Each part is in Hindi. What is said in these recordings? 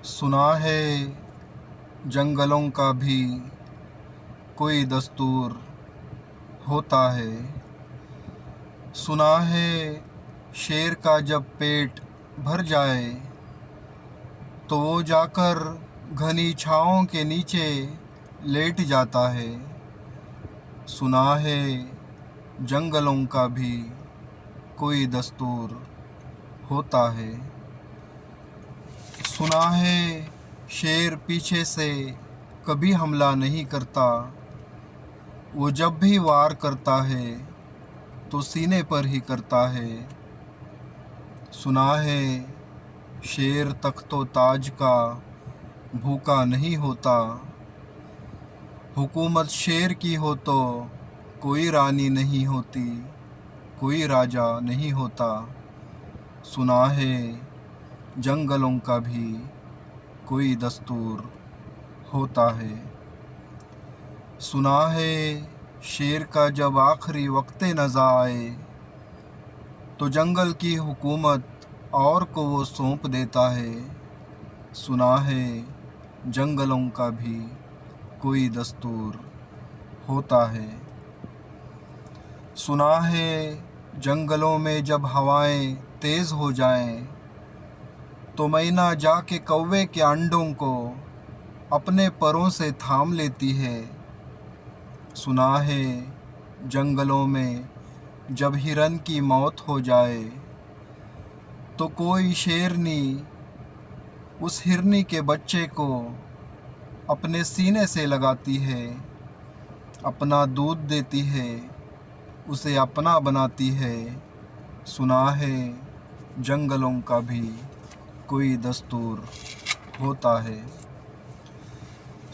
सुना है जंगलों का भी कोई दस्तूर होता है। सुना है शेर का जब पेट भर जाए तो वो जाकर घनी छाँवों के नीचे लेट जाता है। सुना है जंगलों का भी कोई दस्तूर होता है। सुना है शेर पीछे से कभी हमला नहीं करता, वो जब भी वार करता है तो सीने पर ही करता है। सुना है शेर तख्तो ताज का भूखा नहीं होता, हुकूमत शेर की हो तो कोई रानी नहीं होती, कोई राजा नहीं होता। सुना है जंगलों का भी कोई दस्तूर होता है। सुना है शेर का जब आखिरी वक्त नज़ा आए तो जंगल की हुकूमत और को वो सौंप देता है। सुना है जंगलों का भी कोई दस्तूर होता है। सुना है जंगलों में जब हवाएं तेज़ हो जाएं तो मैना जाके कौवे के अंडों को अपने परों से थाम लेती है। सुना है जंगलों में जब हिरन की मौत हो जाए तो कोई शेरनी उस हिरनी के बच्चे को अपने सीने से लगाती है, अपना दूध देती है, उसे अपना बनाती है। सुना है जंगलों का भी कोई दस्तूर होता है।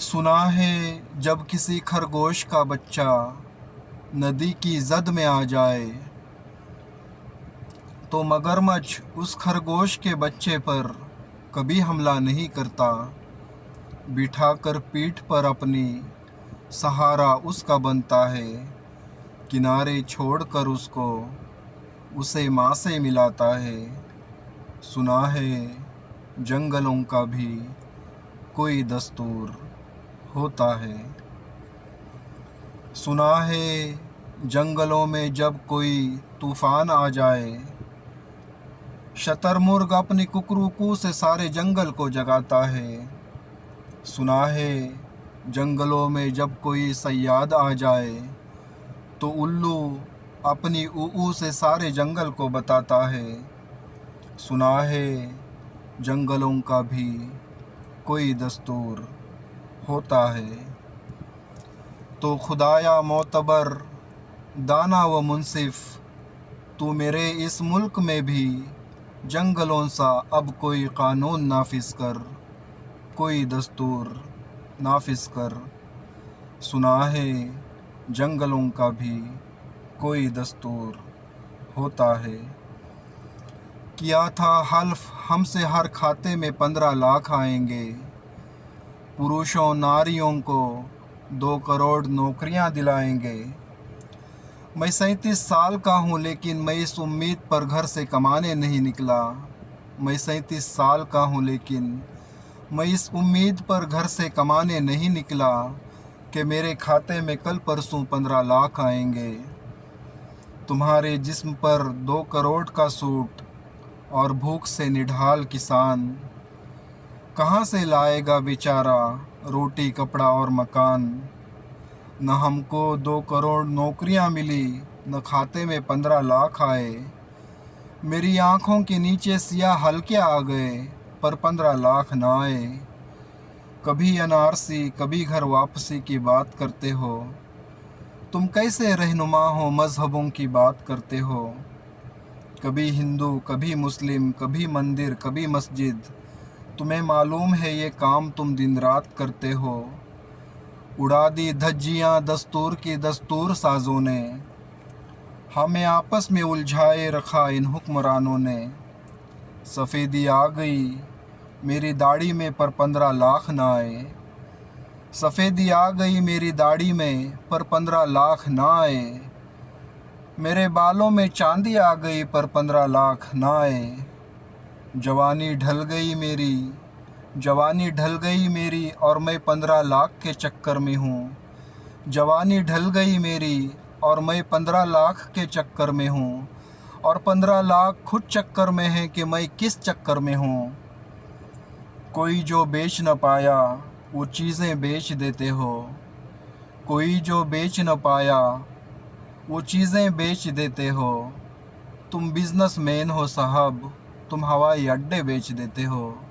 सुना है जब किसी खरगोश का बच्चा नदी की जद में आ जाए तो मगरमच्छ उस खरगोश के बच्चे पर कभी हमला नहीं करता, बिठाकर पीठ पर अपनी सहारा उसका बनता है, किनारे छोड़कर उसे माँ से मिलाता है। सुना है जंगलों का भी कोई दस्तूर होता है। सुना है जंगलों में जब कोई तूफ़ान आ जाए शतरमुर्ग अपनी कुकरूकू से सारे जंगल को जगाता है। सुना है जंगलों में जब कोई सयाद आ जाए तो उल्लू अपनी ऊऊ से सारे जंगल को बताता है। सुना है जंगलों का भी कोई दस्तूर होता है। तो खुदाया मोतबर दाना व मुंसिफ, तू मेरे इस मुल्क में भी जंगलों सा अब कोई क़ानून नाफिज कर, कोई दस्तूर नाफिज कर। सुना है जंगलों का भी कोई दस्तूर होता है। किया था हल्फ हमसे हर खाते में 15 लाख आएंगे, पुरुषों नारियों को 2 करोड़ नौकरियां दिलाएंगे। मैं 37 साल का हूँ लेकिन मैं इस उम्मीद पर घर से कमाने नहीं निकला। मैं 37 साल का हूँ लेकिन मैं इस उम्मीद पर घर से कमाने नहीं निकला कि मेरे खाते में कल परसों 15 लाख आएंगे। तुम्हारे जिस्म पर 2 करोड़ का सूट और भूख से निढाल किसान कहाँ से लाएगा बेचारा रोटी कपड़ा और मकान। न हमको 2 करोड़ नौकरियां मिली, न खाते में 15 लाख आए। मेरी आँखों के नीचे सियाह हल्के आ गए पर 15 लाख ना आए। कभी अनारसी कभी घर वापसी की बात करते हो, तुम कैसे रहनुमा हो मज़हबों की बात करते हो। कभी हिंदू कभी मुस्लिम कभी मंदिर कभी मस्जिद, तुम्हें मालूम है ये काम तुम दिन रात करते हो। उड़ा दी धज्जियाँ दस्तूर की दस्तूर साजों ने, हमें आपस में उलझाए रखा इन हुक्मरानों ने। सफ़ेदी आ गई मेरी दाढ़ी में पर 15 लाख ना आए। सफ़ेदी आ गई मेरी दाढ़ी में पर 15 लाख ना आए। मेरे बालों में चांदी आ गई पर 15 लाख ना आए। जवानी ढल गई मेरी जवानी ढल गई मेरी और मैं 15 लाख के चक्कर में हूँ। जवानी ढल गई मेरी और मैं 15 लाख के चक्कर में हूँ, और 15 लाख खुद चक्कर में है कि मैं किस चक्कर में हूँ। कोई जो बेच न पाया वो चीज़ें बेच देते हो। कोई जो बेच न पाया वो चीज़ें बेच देते हो। तुम बिजनेसमैन हो साहब, तुम हवाई अड्डे बेच देते हो।